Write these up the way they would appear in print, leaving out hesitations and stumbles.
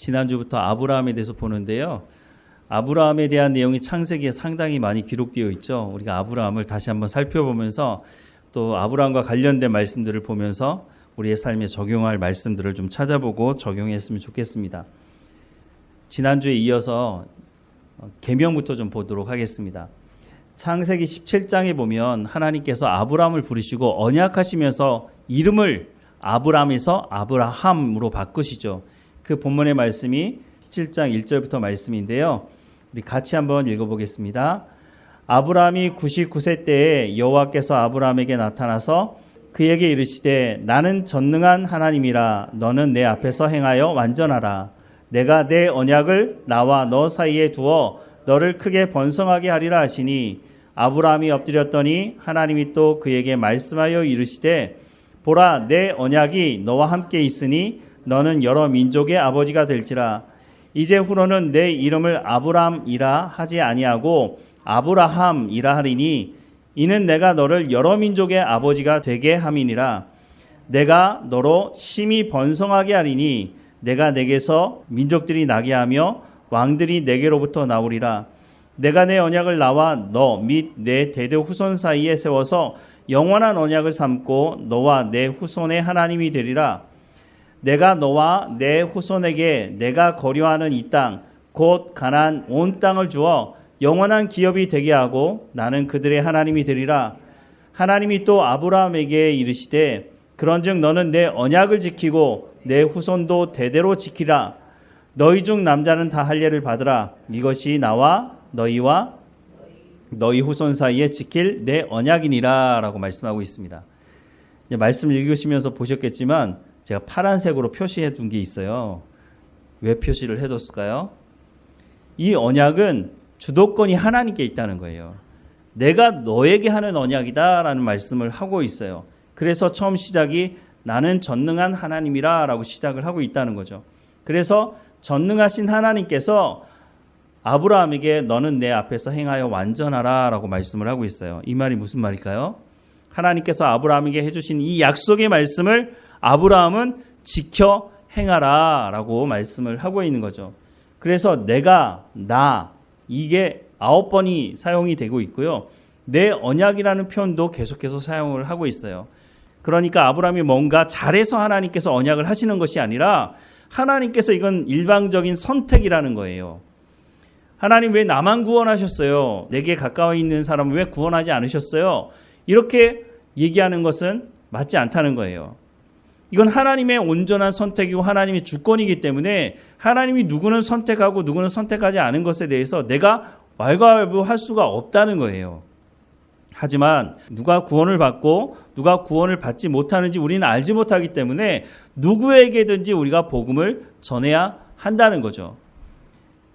지난주부터 아브라함에 대해서 보는데요. 아브라함에 대한 내용이 창세기에 상당히 많이 기록되어 있죠. 우리가 아브라함을 다시 한번 살펴보면서 또 아브라함과 관련된 말씀들을 보면서 우리의 삶에 적용할 말씀들을 좀 찾아보고 적용했으면 좋겠습니다. 지난주에 이어서 계명부터 좀 보도록 하겠습니다. 창세기 17장에 보면 하나님께서 아브라함을 부르시고 언약하시면서 이름을 아브람에서 아브라함으로 바꾸시죠. 그 본문의 말씀이 17장 1절부터 말씀인데요. 우리 같이 한번 읽어보겠습니다. 아브라함이 99세 때에 여호와께서 아브라함에게 나타나서 그에게 이르시되 나는 전능한 하나님이라 너는 내 앞에서 행하여 완전하라. 내가 내 언약을 나와 너 사이에 두어 너를 크게 번성하게 하리라 하시니 아브라함이 엎드렸더니 하나님이 또 그에게 말씀하여 이르시되 보라 내 언약이 너와 함께 있으니 너는 여러 민족의 아버지가 될지라. 이제 후로는 내 이름을 아브람이라 하지 아니하고 아브라함이라 하리니 이는 내가 너를 여러 민족의 아버지가 되게 함이니라. 내가 너로 심히 번성하게 하리니 내가 내게서 민족들이 나게 하며 왕들이 내게로부터 나오리라. 내가 내 언약을 나와 너 및 내 대대 후손 사이에 세워서 영원한 언약을 삼고 너와 내 후손의 하나님이 되리라. 내가 너와 내 후손에게 내가 거류하는 이 땅 곧 가나안 온 땅을 주어 영원한 기업이 되게 하고 나는 그들의 하나님이 되리라. 하나님이 또 아브라함에게 이르시되 그런즉 너는 내 언약을 지키고 내 후손도 대대로 지키라. 너희 중 남자는 다 할례를 받으라. 이것이 나와 너희와 너희 후손 사이에 지킬 내 언약이니라 라고 말씀하고 있습니다. 말씀을 읽으시면서 보셨겠지만 제가 파란색으로 표시해 둔 게 있어요. 왜 표시를 해뒀을까요? 이 언약은 주도권이 하나님께 있다는 거예요. 내가 너에게 하는 언약이다 라는 말씀을 하고 있어요. 그래서 처음 시작이 나는 전능한 하나님이라 라고 시작을 하고 있다는 거죠. 그래서 전능하신 하나님께서 아브라함에게 너는 내 앞에서 행하여 완전하라 라고 말씀을 하고 있어요. 이 말이 무슨 말일까요? 하나님께서 아브라함에게 해주신 이 약속의 말씀을 아브라함은 지켜 행하라 라고 말씀을 하고 있는 거죠. 그래서 내가, 나, 이게 9번이 사용이 되고 있고요. 내 언약이라는 표현도 계속해서 사용을 하고 있어요. 그러니까 아브라함이 뭔가 잘해서 하나님께서 언약을 하시는 것이 아니라 하나님께서 이건 일방적인 선택이라는 거예요. 하나님 왜 나만 구원하셨어요? 내게 가까워 있는 사람을 왜 구원하지 않으셨어요? 이렇게 얘기하는 것은 맞지 않다는 거예요. 이건 하나님의 온전한 선택이고 하나님의 주권이기 때문에 하나님이 누구는 선택하고 누구는 선택하지 않은 것에 대해서 내가 왈가왈부할 수가 없다는 거예요. 하지만 누가 구원을 받고 누가 구원을 받지 못하는지 우리는 알지 못하기 때문에 누구에게든지 우리가 복음을 전해야 한다는 거죠.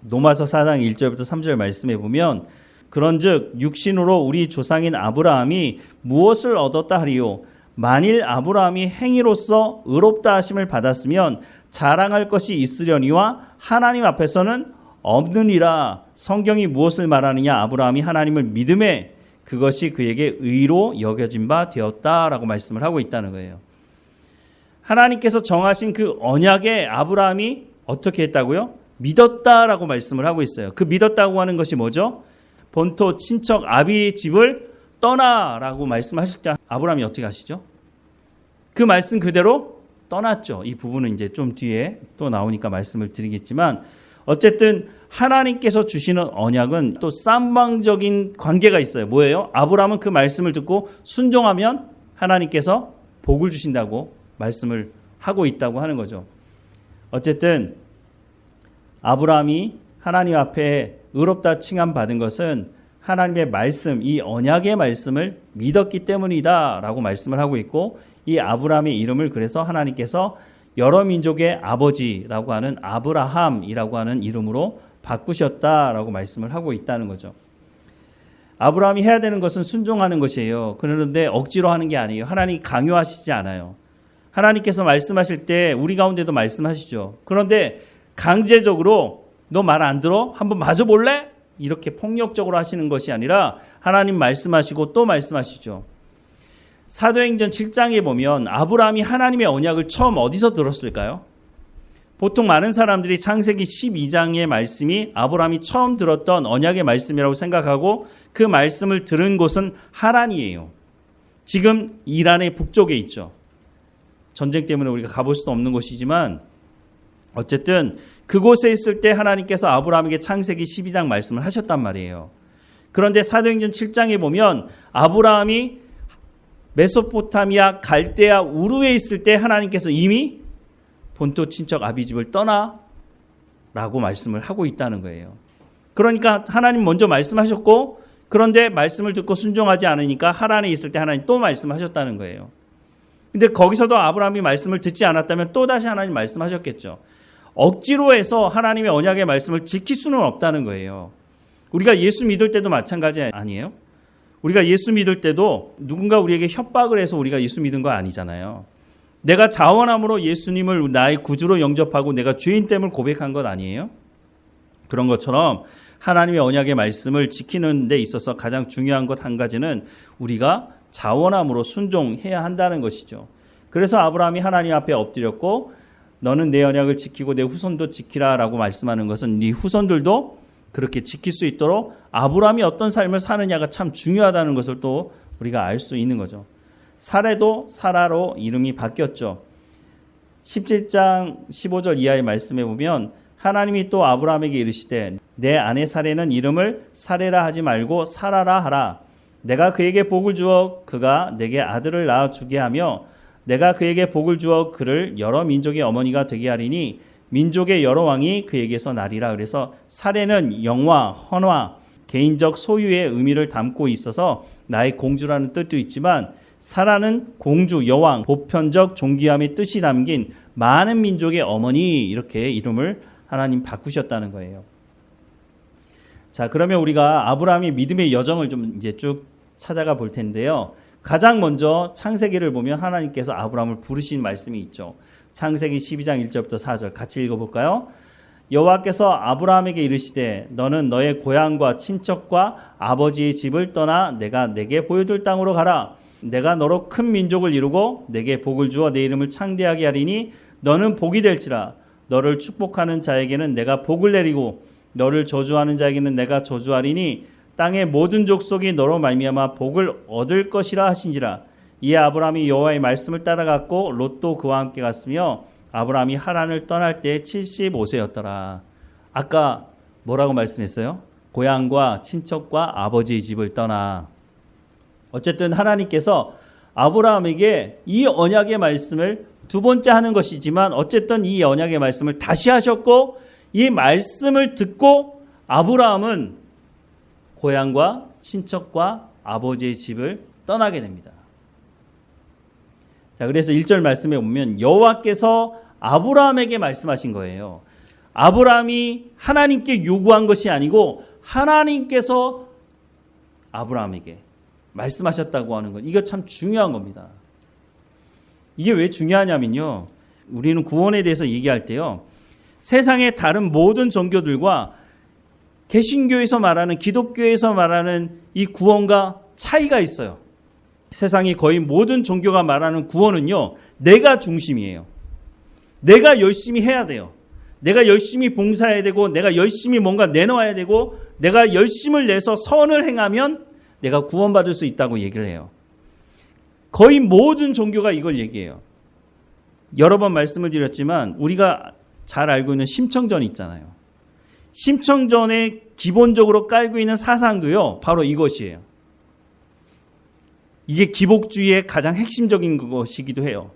로마서 4장 1절부터 3절 말씀해 보면 그런즉 육신으로 우리 조상인 아브라함이 무엇을 얻었다 하리요? 만일 아브라함이 행위로서 의롭다 하심을 받았으면 자랑할 것이 있으려니와 하나님 앞에서는 없느니라. 성경이 무엇을 말하느냐? 아브라함이 하나님을 믿음에 그것이 그에게 의로 여겨진 바 되었다라고 말씀을 하고 있다는 거예요. 하나님께서 정하신 그 언약에 아브라함이 어떻게 했다고요? 믿었다라고 말씀을 하고 있어요. 그 믿었다고 하는 것이 뭐죠? 본토 친척 아비의 집을 떠나라고 말씀하실 때 아브라함이 어떻게 하시죠? 그 말씀 그대로 떠났죠. 이 부분은 이제 좀 뒤에 또 나오니까 말씀을 드리겠지만 어쨌든 하나님께서 주시는 언약은 또 쌍방적인 관계가 있어요. 뭐예요? 아브라함은 그 말씀을 듣고 순종하면 하나님께서 복을 주신다고 말씀을 하고 있다고 하는 거죠. 어쨌든 아브라함이 하나님 앞에 의롭다 칭함받은 것은 하나님의 말씀, 이 언약의 말씀을 믿었기 때문이다 라고 말씀을 하고 있고 이 아브라함의 이름을 그래서 하나님께서 여러 민족의 아버지라고 하는 아브라함이라고 하는 이름으로 바꾸셨다라고 말씀을 하고 있다는 거죠. 아브라함이 해야 되는 것은 순종하는 것이에요. 그런데 억지로 하는 게 아니에요. 하나님이 강요하시지 않아요. 하나님께서 말씀하실 때 우리 가운데도 말씀하시죠. 그런데 강제적으로 너 말 안 들어? 한번 맞아볼래? 이렇게 폭력적으로 하시는 것이 아니라 하나님 말씀하시고 또 말씀하시죠. 사도행전 7장에 보면 아브라함이 하나님의 언약을 처음 어디서 들었을까요? 보통 많은 사람들이 창세기 12장의 말씀이 아브라함이 처음 들었던 언약의 말씀이라고 생각하고 그 말씀을 들은 곳은 하란이에요. 지금 이란의 북쪽에 있죠. 전쟁 때문에 우리가 가볼 수도 없는 곳이지만 어쨌든 그곳에 있을 때 하나님께서 아브라함에게 창세기 12장 말씀을 하셨단 말이에요. 그런데 사도행전 7장에 보면 아브라함이 메소포타미아 갈대아 우르에 있을 때 하나님께서 이미 본토 친척 아비집을 떠나라고 말씀을 하고 있다는 거예요. 그러니까 하나님 먼저 말씀하셨고 그런데 말씀을 듣고 순종하지 않으니까 하란에 있을 때 하나님 또 말씀하셨다는 거예요. 근데 거기서도 아브라함이 말씀을 듣지 않았다면 또다시 하나님 말씀하셨겠죠. 억지로 해서 하나님의 언약의 말씀을 지킬 수는 없다는 거예요. 우리가 예수 믿을 때도 마찬가지 아니에요? 우리가 예수 믿을 때도 누군가 우리에게 협박을 해서 우리가 예수 믿은 거 아니잖아요. 내가 자원함으로 예수님을 나의 구주로 영접하고 내가 주인됨을 고백한 것 아니에요? 그런 것처럼 하나님의 언약의 말씀을 지키는 데 있어서 가장 중요한 것 한 가지는 우리가 자원함으로 순종해야 한다는 것이죠. 그래서 아브라함이 하나님 앞에 엎드렸고 너는 내 언약을 지키고 내 후손도 지키라라고 말씀하는 것은 네 후손들도 그렇게 지킬 수 있도록 아브라함이 어떤 삶을 사느냐가 참 중요하다는 것을 또 우리가 알 수 있는 거죠. 사레도 사라로 이름이 바뀌었죠. 17장 15절 이하의 말씀에 보면 하나님이 또 아브라함에게 이르시되 내 아내 사레는 이름을 사레라 하지 말고 사라라 하라. 내가 그에게 복을 주어 그가 내게 아들을 낳아 주게 하며 내가 그에게 복을 주어 그를 여러 민족의 어머니가 되게 하리니 민족의 여러 왕이 그에게서 나리라. 그래서 사레는 영화, 헌화, 개인적 소유의 의미를 담고 있어서 나의 공주라는 뜻도 있지만 사라는 공주, 여왕, 보편적 존귀함의 뜻이 담긴 많은 민족의 어머니 이렇게 이름을 하나님 바꾸셨다는 거예요. 자, 그러면 우리가 아브라함의 믿음의 여정을 좀 이제 쭉 찾아가 볼 텐데요. 가장 먼저 창세기를 보면 하나님께서 아브라함을 부르신 말씀이 있죠. 창세기 12장 1절부터 4절 같이 읽어볼까요? 여호와께서 아브라함에게 이르시되 너는 너의 고향과 친척과 아버지의 집을 떠나 내가 내게 보여줄 땅으로 가라. 내가 너로 큰 민족을 이루고 내게 복을 주어 내 이름을 창대하게 하리니 너는 복이 될지라. 너를 축복하는 자에게는 내가 복을 내리고 너를 저주하는 자에게는 내가 저주하리니 땅의 모든 족속이 너로 말미암아 복을 얻을 것이라 하신지라. 이에 아브라함이 여호와의 말씀을 따라갔고 롯도 그와 함께 갔으며 아브라함이 하란을 떠날 때 75세였더라. 아까 뭐라고 말씀했어요? 고향과 친척과 아버지의 집을 떠나. 어쨌든 하나님께서 아브라함에게 이 언약의 말씀을 두 번째 하는 것이지만 어쨌든 이 언약의 말씀을 다시 하셨고 이 말씀을 듣고 아브라함은 고향과 친척과 아버지의 집을 떠나게 됩니다. 자, 그래서 1절 말씀에 보면 여호와께서 아브라함에게 말씀하신 거예요. 아브라함이 하나님께 요구한 것이 아니고 하나님께서 아브라함에게 말씀하셨다고 하는 것. 이거 참 중요한 겁니다. 이게 왜 중요하냐면요. 우리는 구원에 대해서 얘기할 때요. 세상의 다른 모든 종교들과 개신교에서 말하는 기독교에서 말하는 이 구원과 차이가 있어요. 세상의 거의 모든 종교가 말하는 구원은요. 내가 중심이에요. 내가 열심히 해야 돼요. 내가 열심히 봉사해야 되고 내가 열심히 뭔가 내놓아야 되고 내가 열심을 내서 선을 행하면 내가 구원받을 수 있다고 얘기를 해요. 거의 모든 종교가 이걸 얘기해요. 여러 번 말씀을 드렸지만 우리가 잘 알고 있는 심청전 있잖아요. 심청전에 기본적으로 깔고 있는 사상도요. 바로 이것이에요. 이게 기복주의의 가장 핵심적인 것이기도 해요.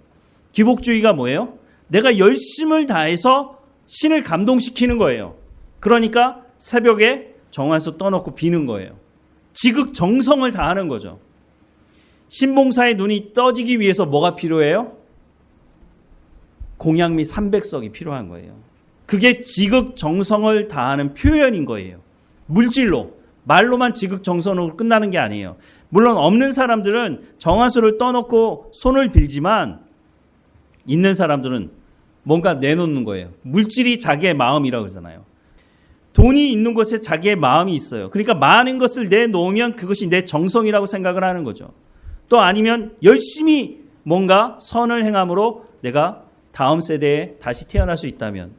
기복주의가 뭐예요? 내가 열심을 다해서 신을 감동시키는 거예요. 그러니까 새벽에 정한수 떠놓고 비는 거예요. 지극정성을 다하는 거죠. 신봉사의 눈이 떠지기 위해서 뭐가 필요해요? 공양미 300석이 필요한 거예요. 그게 지극정성을 다하는 표현인 거예요. 물질로, 말로만 지극정성으로 끝나는 게 아니에요. 물론 없는 사람들은 정한수를 떠놓고 손을 빌지만 있는 사람들은 뭔가 내놓는 거예요. 물질이 자기의 마음이라고 그러잖아요. 돈이 있는 곳에 자기의 마음이 있어요. 그러니까 많은 것을 내놓으면 그것이 내 정성이라고 생각을 하는 거죠. 또 아니면 열심히 뭔가 선을 행함으로 내가 다음 세대에 다시 태어날 수 있다면,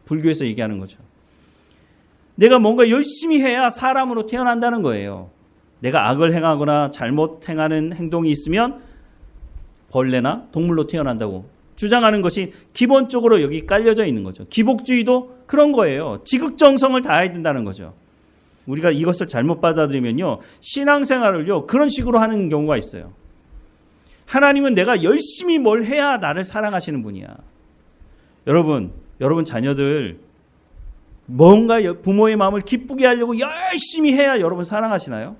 불교에서 얘기하는 거죠. 내가 뭔가 열심히 해야 사람으로 태어난다는 거예요. 내가 악을 행하거나 잘못 행하는 행동이 있으면 벌레나 동물로 태어난다고 주장하는 것이 기본적으로 여기 깔려져 있는 거죠. 기복주의도 그런 거예요. 지극정성을 다해야 된다는 거죠. 우리가 이것을 잘못 받아들이면요, 신앙생활을요 그런 식으로 하는 경우가 있어요. 하나님은 내가 열심히 뭘 해야 나를 사랑하시는 분이야. 여러분 자녀들 뭔가 부모의 마음을 기쁘게 하려고 열심히 해야 여러분 사랑하시나요?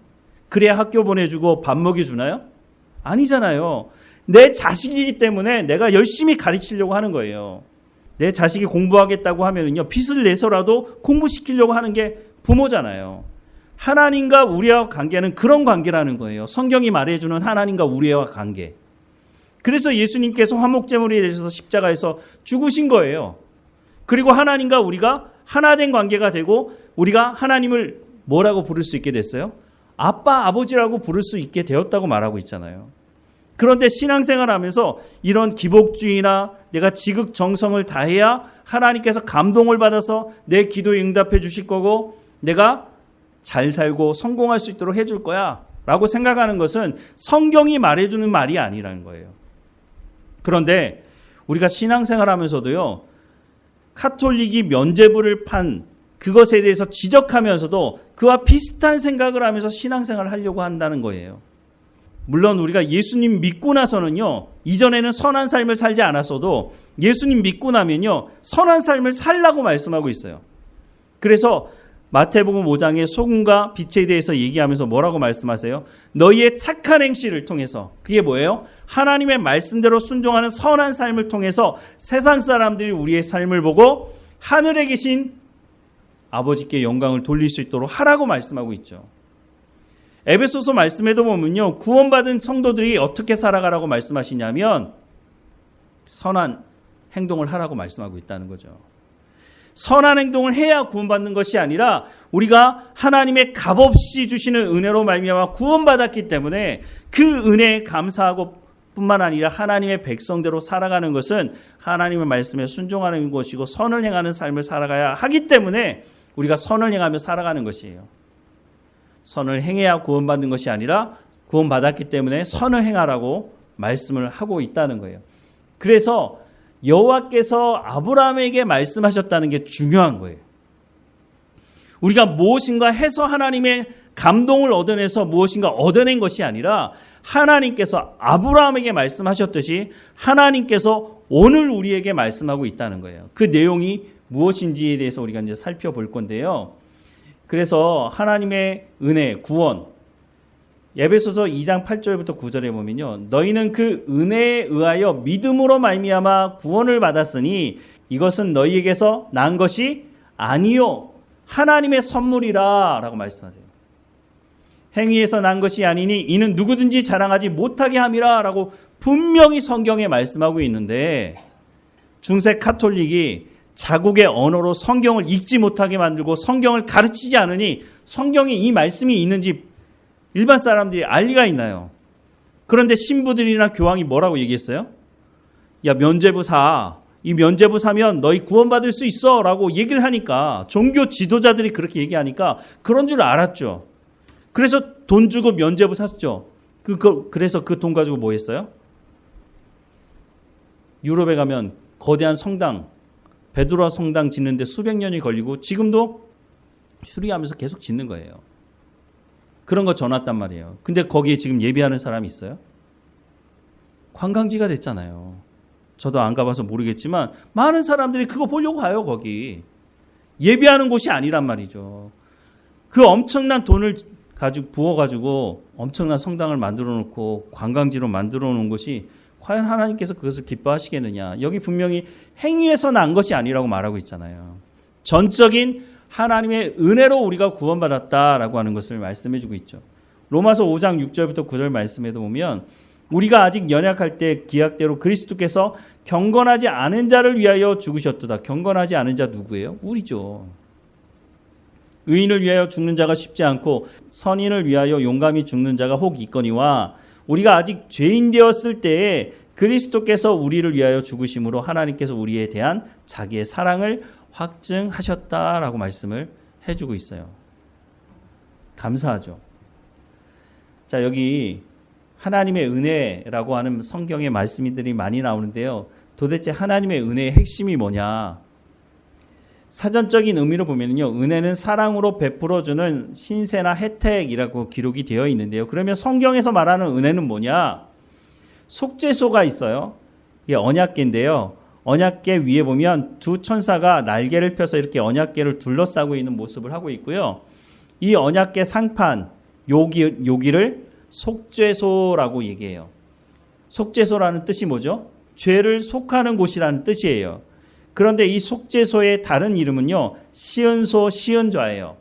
그래야 학교 보내주고 밥 먹여주나요? 아니잖아요. 내 자식이기 때문에 내가 열심히 가르치려고 하는 거예요. 내 자식이 공부하겠다고 하면은요, 빚을 내서라도 공부시키려고 하는 게 부모잖아요. 하나님과 우리와 관계는 그런 관계라는 거예요. 성경이 말해주는 하나님과 우리와 관계. 그래서 예수님께서 화목제물이 되셔서 십자가에서 죽으신 거예요. 그리고 하나님과 우리가 하나된 관계가 되고 우리가 하나님을 뭐라고 부를 수 있게 됐어요? 아빠, 아버지라고 부를 수 있게 되었다고 말하고 있잖아요. 그런데 신앙생활하면서 이런 기복주의나 내가 지극정성을 다해야 하나님께서 감동을 받아서 내 기도에 응답해 주실 거고 내가 잘 살고 성공할 수 있도록 해줄 거야 라고 생각하는 것은 성경이 말해주는 말이 아니라는 거예요. 그런데 우리가 신앙생활하면서도요, 카톨릭이 면죄부를 판 그것에 대해서 지적하면서도 그와 비슷한 생각을 하면서 신앙생활을 하려고 한다는 거예요. 물론 우리가 예수님 믿고 나서는요, 이전에는 선한 삶을 살지 않았어도 예수님 믿고 나면요, 선한 삶을 살라고 말씀하고 있어요. 그래서 마태복음 5장의 소금과 빛에 대해서 얘기하면서 뭐라고 말씀하세요? 너희의 착한 행실을 통해서, 그게 뭐예요? 하나님의 말씀대로 순종하는 선한 삶을 통해서 세상 사람들이 우리의 삶을 보고 하늘에 계신 아버지께 영광을 돌릴 수 있도록 하라고 말씀하고 있죠. 에베소서 말씀에도 보면요, 구원받은 성도들이 어떻게 살아가라고 말씀하시냐면 선한 행동을 하라고 말씀하고 있다는 거죠. 선한 행동을 해야 구원받는 것이 아니라 우리가 하나님의 값없이 주시는 은혜로 말미암아 구원받았기 때문에 그 은혜에 감사하고 뿐만 아니라 하나님의 백성대로 살아가는 것은 하나님의 말씀에 순종하는 것이고 선을 행하는 삶을 살아가야 하기 때문에 우리가 선을 행하며 살아가는 것이에요. 선을 행해야 구원받는 것이 아니라 구원받았기 때문에 선을 행하라고 말씀을 하고 있다는 거예요. 그래서 여호와께서 아브라함에게 말씀하셨다는 게 중요한 거예요. 우리가 무엇인가 해서 하나님의 감동을 얻어내서 무엇인가 얻어낸 것이 아니라 하나님께서 아브라함에게 말씀하셨듯이 하나님께서 오늘 우리에게 말씀하고 있다는 거예요. 그 내용이 무엇인지에 대해서 우리가 이제 살펴볼 건데요. 그래서 하나님의 은혜, 구원, 에베소서 2장 8절부터 9절에 보면요, 너희는 그 은혜에 의하여 믿음으로 말미암아 구원을 받았으니 이것은 너희에게서 난 것이 아니요 하나님의 선물이라 라고 말씀하세요. 행위에서 난 것이 아니니 이는 누구든지 자랑하지 못하게 함이라 라고 분명히 성경에 말씀하고 있는데, 중세 카톨릭이 자국의 언어로 성경을 읽지 못하게 만들고 성경을 가르치지 않으니 성경에 이 말씀이 있는지 일반 사람들이 알 리가 있나요? 그런데 신부들이나 교황이 뭐라고 얘기했어요? 야, 면죄부 사. 이 면죄부 사면 너희 구원받을 수 있어 라고 얘기를 하니까, 종교 지도자들이 그렇게 얘기하니까 그런 줄 알았죠. 그래서 돈 주고 면죄부 샀죠. 그래서 그 돈 가지고 뭐 했어요? 유럽에 가면 거대한 성당, 베드로아 성당 짓는데 수백 년이 걸리고 지금도 수리하면서 계속 짓는 거예요. 그런 거 전왔단 말이에요. 근데 거기에 지금 예배하는 사람이 있어요? 관광지가 됐잖아요. 저도 안 가봐서 모르겠지만 많은 사람들이 그거 보려고 가요. 거기 예배하는 곳이 아니란 말이죠. 그 엄청난 돈을 가지고 부어가지고 엄청난 성당을 만들어 놓고 관광지로 만들어 놓은 것이 과연 하나님께서 그것을 기뻐하시겠느냐. 여기 분명히 행위에서 난 것이 아니라고 말하고 있잖아요. 전적인 하나님의 은혜로 우리가 구원받았다라고 하는 것을 말씀해주고 있죠. 로마서 5장 6절부터 9절 말씀에도 보면 우리가 아직 연약할 때 기약대로 그리스도께서 경건하지 않은 자를 위하여 죽으셨도다. 경건하지 않은 자 누구예요? 우리죠. 의인을 위하여 죽는 자가 쉽지 않고 선인을 위하여 용감히 죽는 자가 혹 있거니와 우리가 아직 죄인 되었을 때에 그리스도께서 우리를 위하여 죽으심으로 하나님께서 우리에 대한 자기의 사랑을 확증하셨다라고 말씀을 해주고 있어요. 감사하죠. 자, 여기 하나님의 은혜라고 하는 성경의 말씀들이 많이 나오는데요. 도대체 하나님의 은혜의 핵심이 뭐냐? 사전적인 의미로 보면요, 은혜는 사랑으로 베풀어주는 신세나 혜택이라고 기록이 되어 있는데요. 그러면 성경에서 말하는 은혜는 뭐냐? 속죄소가 있어요. 이게 언약궤인데요. 언약궤 위에 보면 두 천사가 날개를 펴서 이렇게 언약궤를 둘러싸고 있는 모습을 하고 있고요. 이 언약궤 상판, 여기를 속죄소라고 얘기해요. 속죄소라는 뜻이 뭐죠? 죄를 속하는 곳이라는 뜻이에요. 그런데 이 속죄소의 다른 이름은요, 시은소 시은좌예요.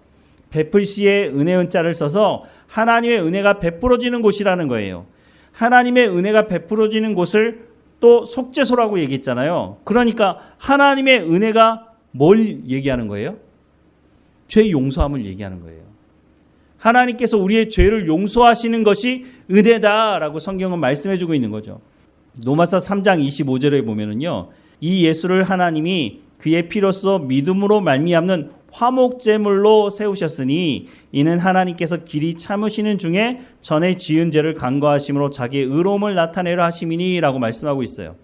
베풀시에 은혜은자를 써서 하나님의 은혜가 베풀어지는 곳이라는 거예요. 하나님의 은혜가 베풀어지는 곳을 또 속죄소라고 얘기했잖아요. 그러니까 하나님의 은혜가 뭘 얘기하는 거예요? 죄 용서함을 얘기하는 거예요. 하나님께서 우리의 죄를 용서하시는 것이 은혜다라고 성경은 말씀해주고 있는 거죠. 로마서 3장 25절에 보면은요, 이 예수를 하나님이 그의 피로써 믿음으로 말미암는 화목제물로 세우셨으니 이는 하나님께서 길이 참으시는 중에 전에 지은 죄를 간과하심으로 자기의 의로움을 나타내려 하심이니 라고 말씀하고 있어요.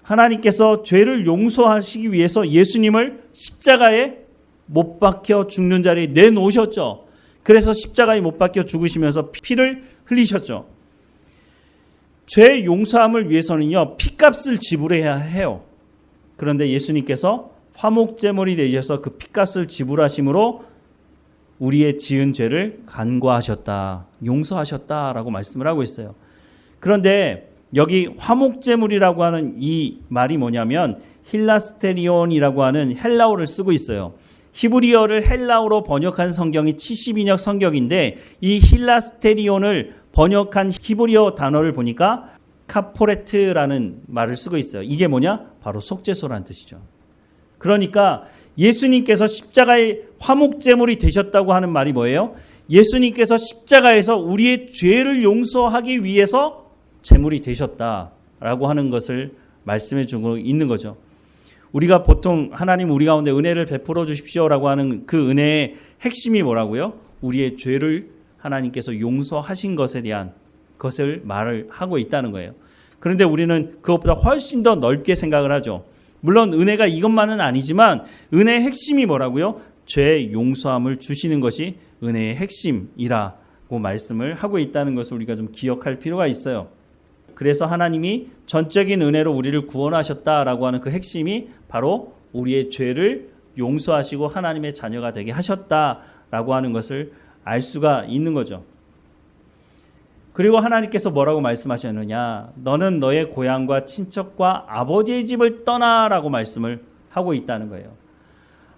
하나님께서 죄를 용서하시기 위해서 예수님을 십자가에 못 박혀 죽는 자리에 내놓으셨죠. 그래서 십자가에 못 박혀 죽으시면서 피를 흘리셨죠. 죄 용서함을 위해서는요, 피값을 지불해야 해요. 그런데 예수님께서 화목제물이 되셔서 그 피값을 지불하심으로 우리의 지은 죄를 간과하셨다, 용서하셨다라고 말씀을 하고 있어요. 그런데 여기 화목제물이라고 하는 이 말이 뭐냐면 힐라스테리온이라고 하는 헬라어를 쓰고 있어요. 히브리어를 헬라어로 번역한 성경이 70인역 성경인데 이 힐라스테리온을 번역한 히브리어 단어를 보니까 카포레트라는 말을 쓰고 있어요. 이게 뭐냐? 바로 속죄소라는 뜻이죠. 그러니까 예수님께서 십자가의 화목제물이 되셨다고 하는 말이 뭐예요? 예수님께서 십자가에서 우리의 죄를 용서하기 위해서 제물이 되셨다라고 하는 것을 말씀해 주고 있는 거죠. 우리가 보통 하나님 우리 가운데 은혜를 베풀어 주십시오라고 하는 그 은혜의 핵심이 뭐라고요? 우리의 죄를 하나님께서 용서하신 것에 대한 것을 말을 하고 있다는 거예요. 그런데 우리는 그것보다 훨씬 더 넓게 생각을 하죠. 물론 은혜가 이것만은 아니지만 은혜의 핵심이 뭐라고요? 죄 용서함을 주시는 것이 은혜의 핵심이라고 말씀을 하고 있다는 것을 우리가 좀 기억할 필요가 있어요. 그래서 하나님이 전적인 은혜로 우리를 구원하셨다라고 하는 그 핵심이 바로 우리의 죄를 용서하시고 하나님의 자녀가 되게 하셨다라고 하는 것을 알 수가 있는 거죠. 그리고 하나님께서 뭐라고 말씀하셨느냐? 너는 너의 고향과 친척과 아버지의 집을 떠나라고 말씀을 하고 있다는 거예요.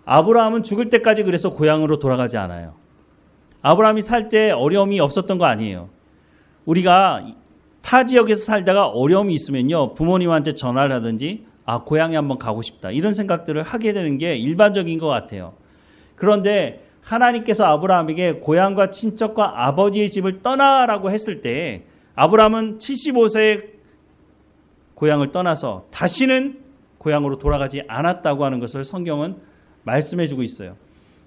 아브라함은 죽을 때까지 그래서 고향으로 돌아가지 않아요. 아브라함이 살 때 어려움이 없었던 거 아니에요. 우리가 타 지역에서 살다가 어려움이 있으면요, 부모님한테 전화를 하든지 고향에 한번 가고 싶다 이런 생각들을 하게 되는 게 일반적인 것 같아요. 그런데 하나님께서 아브라함에게 고향과 친척과 아버지의 집을 떠나라고 했을 때 아브라함은 75세에 고향을 떠나서 다시는 고향으로 돌아가지 않았다고 하는 것을 성경은 말씀해 주고 있어요.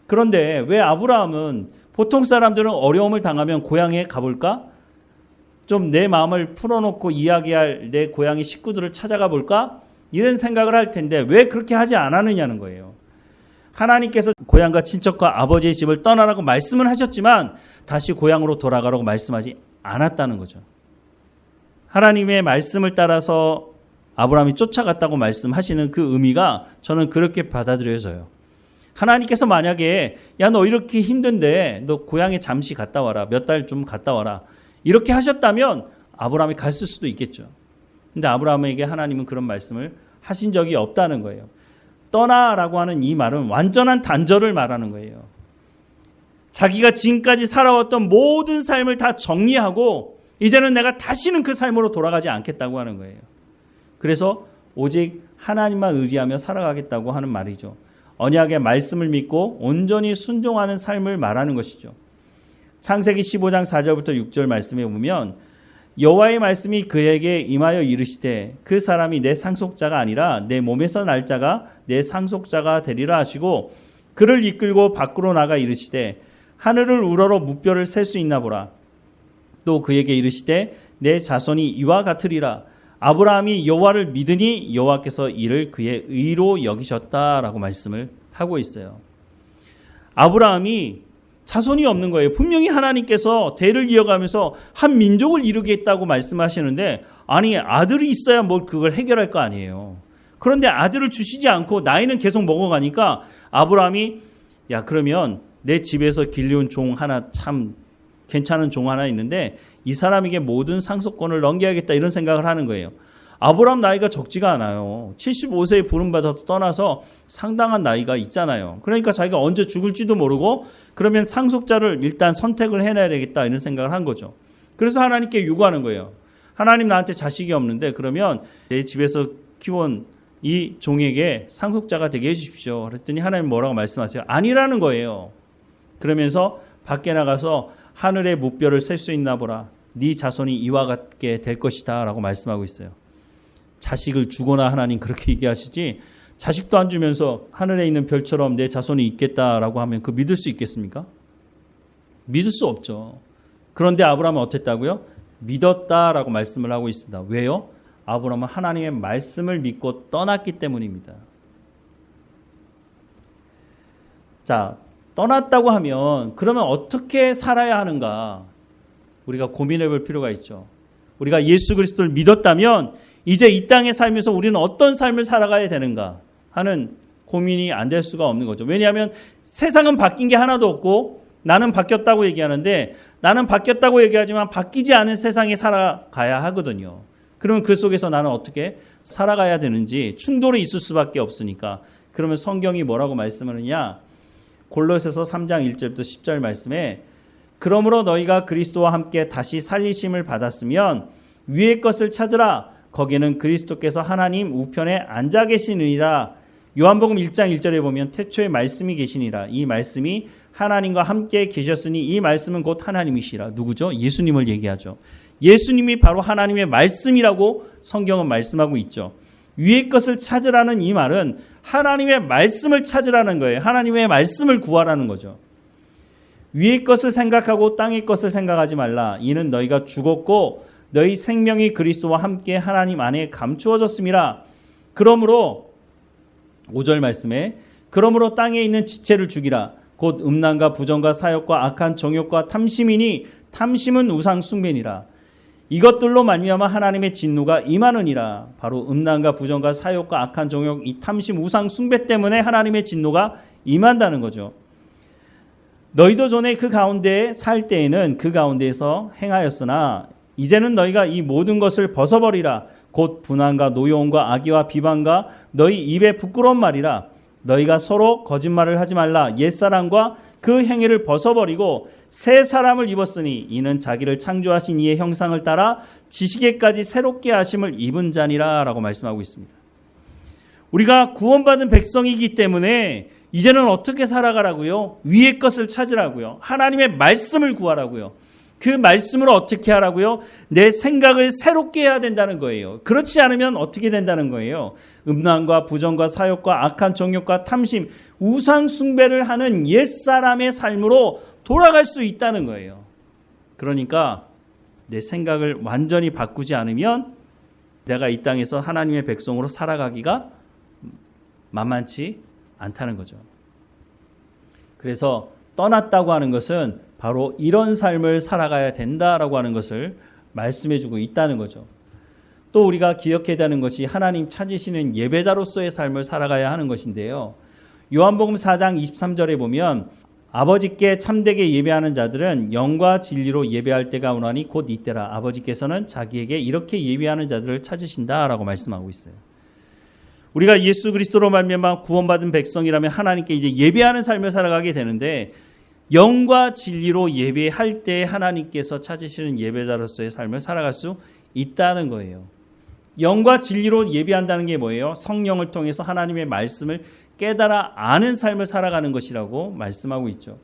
그런데 왜 아브라함은, 보통 사람들은 어려움을 당하면 고향에 가볼까? 좀 내 마음을 풀어놓고 이야기할 내 고향의 식구들을 찾아가 볼까? 이런 생각을 할 텐데 왜 그렇게 하지 않았느냐는 거예요. 하나님께서 고향과 친척과 아버지의 집을 떠나라고 말씀을 하셨지만 다시 고향으로 돌아가라고 말씀하지 않았다는 거죠. 하나님의 말씀을 따라서 아브라함이 쫓아갔다고 말씀하시는 그 의미가 저는 그렇게 받아들여져요. 하나님께서 만약에 야, 너 이렇게 힘든데 너 고향에 잠시 갔다 와라, 몇 달 좀 갔다 와라 이렇게 하셨다면 아브라함이 갔을 수도 있겠죠. 근데 아브라함에게 하나님은 그런 말씀을 하신 적이 없다는 거예요. 떠나라고 하는 이 말은 완전한 단절을 말하는 거예요. 자기가 지금까지 살아왔던 모든 삶을 다 정리하고 이제는 내가 다시는 그 삶으로 돌아가지 않겠다고 하는 거예요. 그래서 오직 하나님만 의지하며 살아가겠다고 하는 말이죠. 언약의 말씀을 믿고 온전히 순종하는 삶을 말하는 것이죠. 창세기 15장 4절부터 6절 말씀에 보면 여호와의 말씀이 그에게 임하여 이르시되 그 사람이 내 상속자가 아니라 내 몸에서 날 자가 내 상속자가 되리라 하시고 그를 이끌고 밖으로 나가 이르시되 하늘을 우러러 무뼈를 셀 수 있나 보라. 또 그에게 이르시되 내 자손이 이와 같으리라. 아브라함이 여호와를 믿으니 여호와께서 이를 그의 의로 여기셨다라고 말씀을 하고 있어요. 아브라함이 자손이 없는 거예요. 분명히 하나님께서 대를 이어가면서 한 민족을 이루겠다고 말씀하시는데 아니 아들이 있어야 뭘 그걸 해결할 거 아니에요. 그런데 아들을 주시지 않고 나이는 계속 먹어가니까 아브라함이 야 그러면 내 집에서 길려온 종 하나 참 괜찮은 종 하나 있는데 이 사람에게 모든 상속권을 넘겨야겠다 이런 생각을 하는 거예요. 아브라함 나이가 적지가 않아요. 75세에 부름받아서 떠나서 상당한 나이가 있잖아요. 그러니까 자기가 언제 죽을지도 모르고 그러면 상속자를 일단 선택을 해놔야 되겠다 이런 생각을 한 거죠. 그래서 하나님께 요구하는 거예요. 하나님 나한테 자식이 없는데 그러면 내 집에서 키운 이 종에게 상속자가 되게 해주십시오. 그랬더니 하나님 뭐라고 말씀하세요? 아니라는 거예요. 그러면서 밖에 나가서 하늘의 무뼈를 셀 수 있나 보라. 네 자손이 이와 같게 될 것이다 라고 말씀하고 있어요. 자식을 주거나 하나님 그렇게 얘기하시지 자식도 안 주면서 하늘에 있는 별처럼 내 자손이 있겠다라고 하면 그 믿을 수 있겠습니까? 믿을 수 없죠. 그런데 아브라함은 어땠다고요? 믿었다라고 말씀을 하고 있습니다. 왜요? 아브라함은 하나님의 말씀을 믿고 떠났기 때문입니다. 자, 떠났다고 하면 그러면 어떻게 살아야 하는가? 우리가 고민해 볼 필요가 있죠. 우리가 예수 그리스도를 믿었다면 이제 이 땅에 살면서 우리는 어떤 삶을 살아가야 되는가 하는 고민이 안 될 수가 없는 거죠. 왜냐하면 세상은 바뀐 게 하나도 없고 나는 바뀌었다고 얘기하는데 나는 바뀌었다고 얘기하지만 바뀌지 않은 세상에 살아가야 하거든요. 그러면 그 속에서 나는 어떻게 살아가야 되는지 충돌이 있을 수밖에 없으니까. 그러면 성경이 뭐라고 말씀하느냐? 골로새서 3장 1절부터 10절 말씀에 그러므로 너희가 그리스도와 함께 다시 살리심을 받았으면 위의 것을 찾으라. 거기는 그리스도께서 하나님 우편에 앉아 계시느니라. 요한복음 1장 1절에 보면 태초에 말씀이 계시니라. 이 말씀이 하나님과 함께 계셨으니 이 말씀은 곧 하나님이시라. 누구죠? 예수님을 얘기하죠. 예수님이 바로 하나님의 말씀이라고 성경은 말씀하고 있죠. 위의 것을 찾으라는 이 말은 하나님의 말씀을 찾으라는 거예요. 하나님의 말씀을 구하라는 거죠. 위의 것을 생각하고 땅의 것을 생각하지 말라. 이는 너희가 죽었고 너희 생명이 그리스도와 함께 하나님 안에 감추어졌음이라. 그러므로 5절 말씀에 그러므로 땅에 있는 지체를 죽이라. 곧 음란과 부정과 사욕과 악한 정욕과 탐심이니 탐심은 우상 숭배니라. 이것들로 말미암아 하나님의 진노가 임하느니라. 바로 음란과 부정과 사욕과 악한 정욕, 이 탐심, 우상 숭배 때문에 하나님의 진노가 임한다는 거죠. 너희도 전에 그 가운데 살 때에는 그 가운데에서 행하였으나 이제는 너희가 이 모든 것을 벗어버리라. 곧 분한과 노여움과 악의와 비방과 너희 입에 부끄러운 말이라. 너희가 서로 거짓말을 하지 말라. 옛사람과 그 행위를 벗어버리고 새 사람을 입었으니 이는 자기를 창조하신 이의 형상을 따라 지식에까지 새롭게 하심을 입은 자니라 라고 말씀하고 있습니다. 우리가 구원받은 백성이기 때문에 이제는 어떻게 살아가라고요? 위의 것을 찾으라고요. 하나님의 말씀을 구하라고요. 그 말씀으로 어떻게 하라고요? 내 생각을 새롭게 해야 된다는 거예요. 그렇지 않으면 어떻게 된다는 거예요? 음란과 부정과 사욕과 악한 정욕과 탐심, 우상 숭배를 하는 옛사람의 삶으로 돌아갈 수 있다는 거예요. 그러니까 내 생각을 완전히 바꾸지 않으면 내가 이 땅에서 하나님의 백성으로 살아가기가 만만치 않다는 거죠. 그래서 떠났다고 하는 것은 바로 이런 삶을 살아가야 된다라고 하는 것을 말씀해주고 있다는 거죠. 또 우리가 기억해야 하는 것이 하나님 찾으시는 예배자로서의 삶을 살아가야 하는 것인데요. 요한복음 4장 23절에 보면 아버지께 참되게 예배하는 자들은 영과 진리로 예배할 때가 오나니 곧 이때라. 아버지께서는 자기에게 이렇게 예배하는 자들을 찾으신다라고 말씀하고 있어요. 우리가 예수 그리스도로 말미암아 구원받은 백성이라면 하나님께 이제 예배하는 삶을 살아가게 되는데 영과 진리로 예배할 때 하나님께서 찾으시는 예배자로서의 삶을 살아갈 수 있다는 거예요. 영과 진리로 예배한다는 게 뭐예요? 성령을 통해서 하나님의 말씀을 깨달아 아는 삶을 살아가는 것이라고 말씀하고 있죠.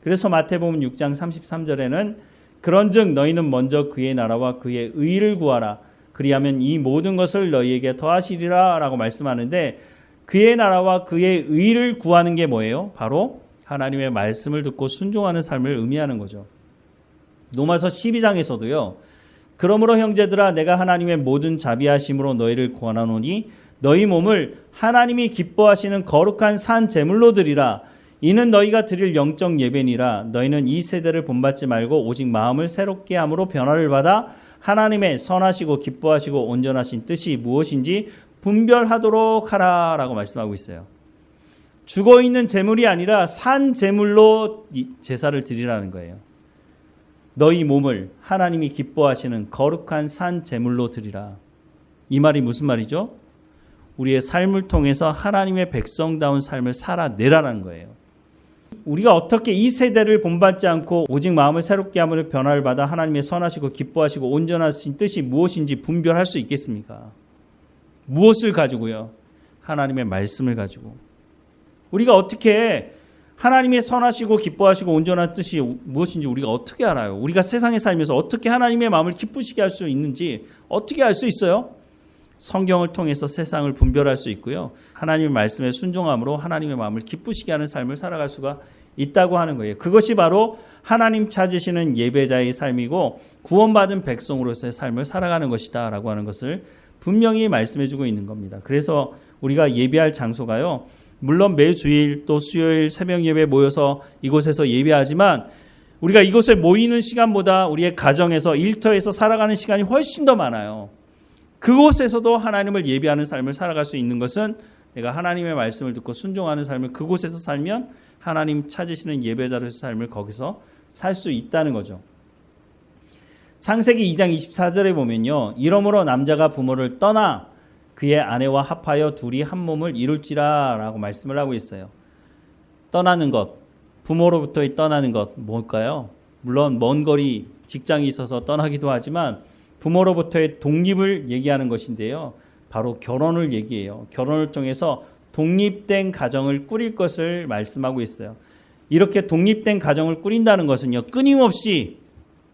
그래서 마태복음 6장 33절에는 그런즉 너희는 먼저 그의 나라와 그의 의를 구하라. 그리하면 이 모든 것을 너희에게 더하시리라 라고 말씀하는데, 그의 나라와 그의 의를 구하는 게 뭐예요? 바로 하나님의 말씀을 듣고 순종하는 삶을 의미하는 거죠. 로마서 12장에서도요. 그러므로 형제들아 내가 하나님의 모든 자비하심으로 너희를 권하노니 너희 몸을 하나님이 기뻐하시는 거룩한 산 제물로 드리라. 이는 너희가 드릴 영적 예배니라. 너희는 이 세대를 본받지 말고 오직 마음을 새롭게 함으로 변화를 받아 하나님의 선하시고 기뻐하시고 온전하신 뜻이 무엇인지 분별하도록 하라 라고 말씀하고 있어요. 죽어있는 제물이 아니라 산 제물로 제사를 드리라는 거예요. 너희 몸을 하나님이 기뻐하시는 거룩한 산 제물로 드리라. 이 말이 무슨 말이죠? 우리의 삶을 통해서 하나님의 백성다운 삶을 살아내라는 거예요. 우리가 어떻게 이 세대를 본받지 않고 오직 마음을 새롭게 함으로 변화를 받아 하나님의 선하시고 기뻐하시고 온전하신 뜻이 무엇인지 분별할 수 있겠습니까? 무엇을 가지고요? 하나님의 말씀을 가지고. 우리가 어떻게 하나님의 선하시고 기뻐하시고 온전한 뜻이 무엇인지 우리가 어떻게 알아요? 우리가 세상에 살면서 어떻게 하나님의 마음을 기쁘시게 할 수 있는지 어떻게 알 수 있어요? 성경을 통해서 세상을 분별할 수 있고요. 하나님의 말씀에 순종함으로 하나님의 마음을 기쁘시게 하는 삶을 살아갈 수가 있다고 하는 거예요. 그것이 바로 하나님 찾으시는 예배자의 삶이고 구원받은 백성으로서의 삶을 살아가는 것이다 라고 하는 것을 분명히 말씀해 주고 있는 겁니다. 그래서 우리가 예배할 장소가요. 물론 매 주일 또 수요일 새벽 예배 모여서 이곳에서 예배하지만 우리가 이곳에 모이는 시간보다 우리의 가정에서 일터에서 살아가는 시간이 훨씬 더 많아요. 그곳에서도 하나님을 예배하는 삶을 살아갈 수 있는 것은 내가 하나님의 말씀을 듣고 순종하는 삶을 그곳에서 살면 하나님 찾으시는 예배자로서의 삶을 거기서 살 수 있다는 거죠. 창세기 2장 24절에 보면요. 이러므로 남자가 부모를 떠나 그의 아내와 합하여 둘이 한 몸을 이룰지라 라고 말씀을 하고 있어요. 떠나는 것, 부모로부터 떠나는 것 뭘까요? 물론 먼 거리 직장이 있어서 떠나기도 하지만 부모로부터의 독립을 얘기하는 것인데요. 바로 결혼을 얘기해요. 결혼을 통해서 독립된 가정을 꾸릴 것을 말씀하고 있어요. 이렇게 독립된 가정을 꾸린다는 것은요. 끊임없이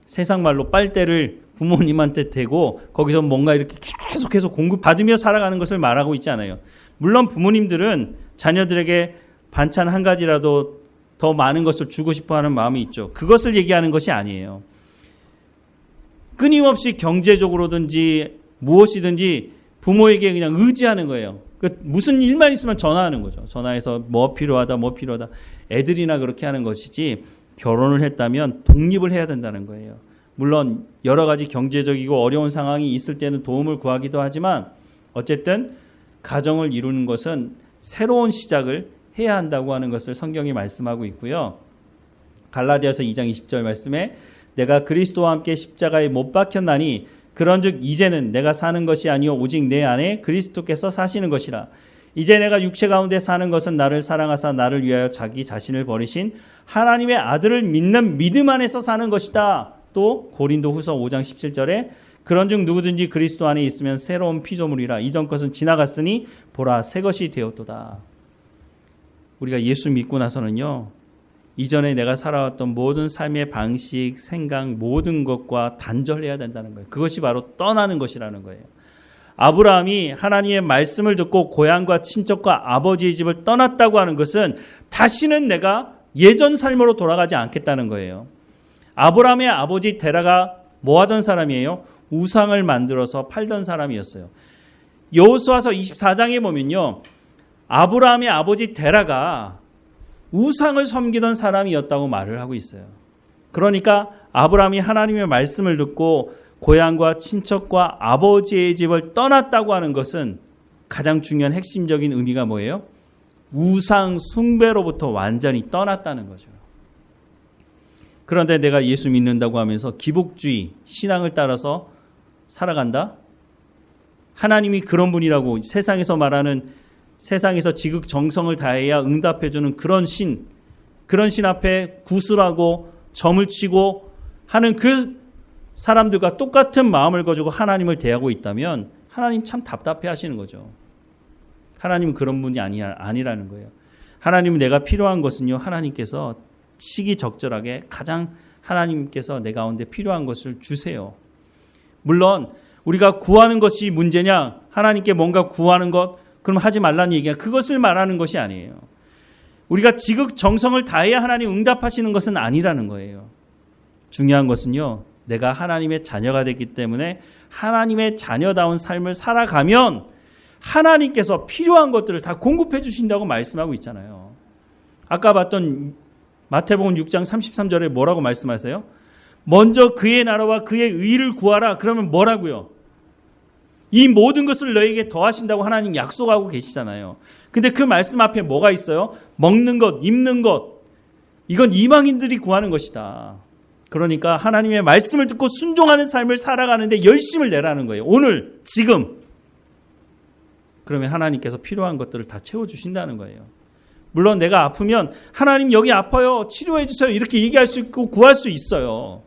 세상 말로 빨대를 부모님한테 대고 거기서 뭔가 이렇게 계속해서 공급받으며 살아가는 것을 말하고 있지 않아요. 물론 부모님들은 자녀들에게 반찬 한 가지라도 더 많은 것을 주고 싶어하는 마음이 있죠. 그것을 얘기하는 것이 아니에요. 끊임없이 경제적으로든지 무엇이든지 부모에게 그냥 의지하는 거예요. 무슨 일만 있으면 전화하는 거죠. 전화해서 뭐 필요하다. 애들이나 그렇게 하는 것이지 결혼을 했다면 독립을 해야 된다는 거예요. 물론 여러 가지 경제적이고 어려운 상황이 있을 때는 도움을 구하기도 하지만 어쨌든 가정을 이루는 것은 새로운 시작을 해야 한다고 하는 것을 성경이 말씀하고 있고요. 갈라디아서 2장 20절 말씀에 내가 그리스도와 함께 십자가에 못 박혔나니 그런즉 이제는 내가 사는 것이 아니요 오직 내 안에 그리스도께서 사시는 것이라. 이제 내가 육체 가운데 사는 것은 나를 사랑하사 나를 위하여 자기 자신을 버리신 하나님의 아들을 믿는 믿음 안에서 사는 것이다. 또 고린도후서 5장 17절에 그런즉 누구든지 그리스도 안에 있으면 새로운 피조물이라. 이전 것은 지나갔으니 보라 새 것이 되었도다. 우리가 예수 믿고 나서는요. 이전에 내가 살아왔던 모든 삶의 방식, 생각, 모든 것과 단절해야 된다는 거예요. 그것이 바로 떠나는 것이라는 거예요. 아브라함이 하나님의 말씀을 듣고 고향과 친척과 아버지의 집을 떠났다고 하는 것은 다시는 내가 예전 삶으로 돌아가지 않겠다는 거예요. 아브라함의 아버지 데라가 뭐 하던 사람이에요? 우상을 만들어서 팔던 사람이었어요. 여호수아서 24장에 보면요. 아브라함의 아버지 데라가 우상을 섬기던 사람이었다고 말을 하고 있어요. 그러니까 아브라함이 하나님의 말씀을 듣고 고향과 친척과 아버지의 집을 떠났다고 하는 것은 가장 중요한 핵심적인 의미가 뭐예요? 우상 숭배로부터 완전히 떠났다는 거죠. 그런데 내가 예수 믿는다고 하면서 기복주의, 신앙을 따라서 살아간다? 하나님이 그런 분이라고 세상에서 말하는 세상에서 지극 정성을 다해야 응답해주는 그런 신 앞에 구슬하고 점을 치고 하는 그 사람들과 똑같은 마음을 가지고 하나님을 대하고 있다면 하나님 참 답답해 하시는 거죠. 하나님은 그런 분이 아니라는 거예요. 하나님은 내가 필요한 것은요. 하나님께서 시기적절하게 가장 하나님께서 내 가운데 필요한 것을 주세요. 물론 우리가 구하는 것이 문제냐, 하나님께 뭔가 구하는 것, 그럼 하지 말라는 얘기야. 그것을 말하는 것이 아니에요. 우리가 지극정성을 다해야 하나님 응답하시는 것은 아니라는 거예요. 중요한 것은요, 내가 하나님의 자녀가 됐기 때문에 하나님의 자녀다운 삶을 살아가면 하나님께서 필요한 것들을 다 공급해 주신다고 말씀하고 있잖아요. 아까 봤던 마태복음 6장 33절에 뭐라고 말씀하세요? 먼저 그의 나라와 그의 의를 구하라. 그러면 뭐라고요? 이 모든 것을 너에게 더하신다고 하나님 약속하고 계시잖아요. 근데 그 말씀 앞에 뭐가 있어요? 먹는 것, 입는 것. 이건 이방인들이 구하는 것이다. 그러니까 하나님의 말씀을 듣고 순종하는 삶을 살아가는데 열심을 내라는 거예요. 오늘, 지금. 그러면 하나님께서 필요한 것들을 다 채워주신다는 거예요. 물론 내가 아프면 하나님 여기 아파요. 치료해 주세요. 이렇게 얘기할 수 있고 구할 수 있어요.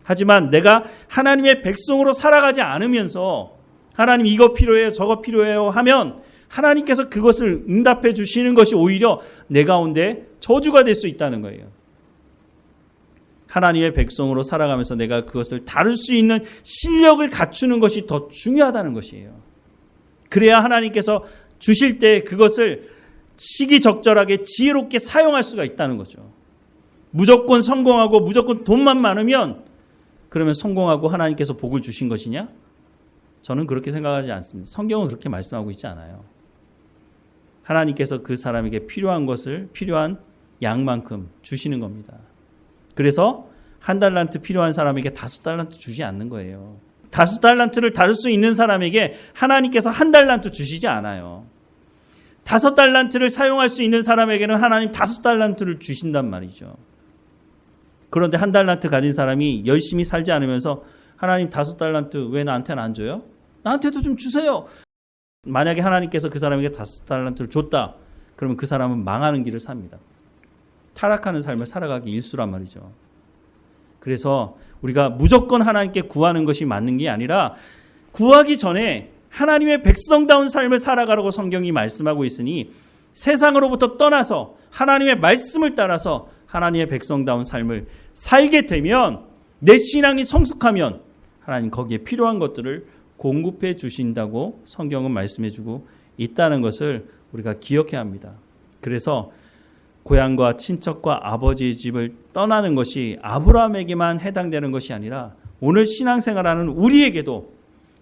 하지만 내가 하나님의 백성으로 살아가지 않으면서 하나님 이거 필요해요. 저거 필요해요 하면 하나님께서 그것을 응답해 주시는 것이 오히려 내 가운데 저주가 될 수 있다는 거예요. 하나님의 백성으로 살아가면서 내가 그것을 다룰 수 있는 실력을 갖추는 것이 더 중요하다는 것이에요. 그래야 하나님께서 주실 때 그것을 시기적절하게 지혜롭게 사용할 수가 있다는 거죠. 무조건 성공하고 무조건 돈만 많으면 그러면 성공하고 하나님께서 복을 주신 것이냐? 저는 그렇게 생각하지 않습니다. 성경은 그렇게 말씀하고 있지 않아요. 하나님께서 그 사람에게 필요한 것을 필요한 양만큼 주시는 겁니다. 그래서 1달란트 필요한 사람에게 5달란트 주지 않는 거예요. 5달란트를 다룰 수 있는 사람에게 하나님께서 1달란트 주시지 않아요. 5달란트를 사용할 수 있는 사람에게는 하나님 5달란트를 주신단 말이죠. 그런데 1달란트 가진 사람이 열심히 살지 않으면서 하나님 5달란트 왜 나한테는 안 줘요? 나한테도 좀 주세요. 만약에 하나님께서 그 사람에게 5달란트를 줬다. 그러면 그 사람은 망하는 길을 삽니다. 타락하는 삶을 살아가기 일쑤란 말이죠. 그래서 우리가 무조건 하나님께 구하는 것이 맞는 게 아니라 구하기 전에 하나님의 백성다운 삶을 살아가라고 성경이 말씀하고 있으니 세상으로부터 떠나서 하나님의 말씀을 따라서 하나님의 백성다운 삶을 살게 되면 내 신앙이 성숙하면 하나님 거기에 필요한 것들을 공급해 주신다고 성경은 말씀해 주고 있다는 것을 우리가 기억해야 합니다. 그래서 고향과 친척과 아버지의 집을 떠나는 것이 아브라함에게만 해당되는 것이 아니라 오늘 신앙생활하는 우리에게도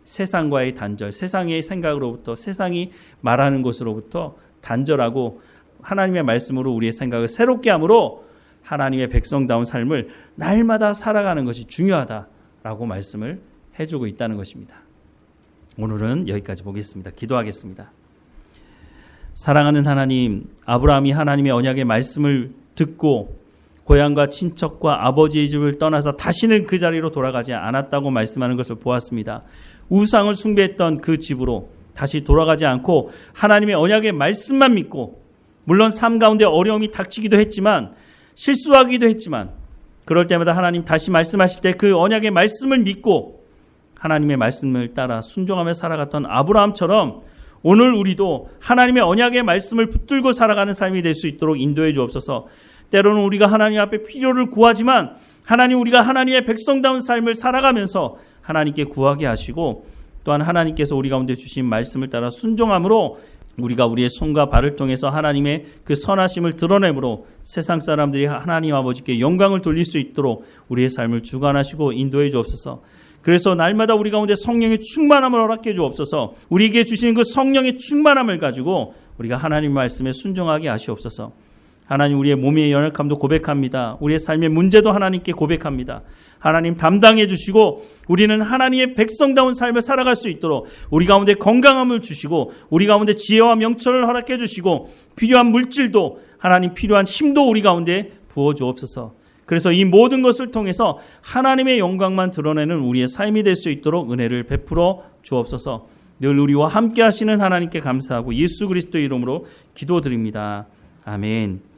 세상과의 단절, 세상의 생각으로부터 세상이 말하는 것으로부터 단절하고 하나님의 말씀으로 우리의 생각을 새롭게 함으로 하나님의 백성다운 삶을 날마다 살아가는 것이 중요하다라고 말씀을 해주고 있다는 것입니다. 오늘은 여기까지 보겠습니다. 기도하겠습니다. 사랑하는 하나님, 아브라함이 하나님의 언약의 말씀을 듣고 고향과 친척과 아버지의 집을 떠나서 다시는 그 자리로 돌아가지 않았다고 말씀하는 것을 보았습니다. 우상을 숭배했던 그 집으로 다시 돌아가지 않고 하나님의 언약의 말씀만 믿고 물론 삶 가운데 어려움이 닥치기도 했지만 실수하기도 했지만 그럴 때마다 하나님 다시 말씀하실 때 그 언약의 말씀을 믿고 하나님의 말씀을 따라 순종하며 살아갔던 아브라함처럼 오늘 우리도 하나님의 언약의 말씀을 붙들고 살아가는 삶이 될 수 있도록 인도해 주옵소서. 때로는 우리가 하나님 앞에 필요를 구하지만 하나님 우리가 하나님의 백성다운 삶을 살아가면서 하나님께 구하게 하시고 또한 하나님께서 우리 가운데 주신 말씀을 따라 순종함으로 우리가 우리의 손과 발을 통해서 하나님의 그 선하심을 드러내므로 세상 사람들이 하나님 아버지께 영광을 돌릴 수 있도록 우리의 삶을 주관하시고 인도해 주옵소서. 그래서 날마다 우리 가운데 성령의 충만함을 허락해 주옵소서. 우리에게 주시는 그 성령의 충만함을 가지고 우리가 하나님 말씀에 순종하게 하시옵소서. 하나님 우리의 몸의 연약함도 고백합니다. 우리의 삶의 문제도 하나님께 고백합니다. 하나님 담당해 주시고 우리는 하나님의 백성다운 삶을 살아갈 수 있도록 우리 가운데 건강함을 주시고 우리 가운데 지혜와 명철을 허락해 주시고 필요한 물질도 하나님 필요한 힘도 우리 가운데 부어 주옵소서. 그래서 이 모든 것을 통해서 하나님의 영광만 드러내는 우리의 삶이 될 수 있도록 은혜를 베풀어 주옵소서. 늘 우리와 함께 하시는 하나님께 감사하고 예수 그리스도의 이름으로 기도드립니다. 아멘.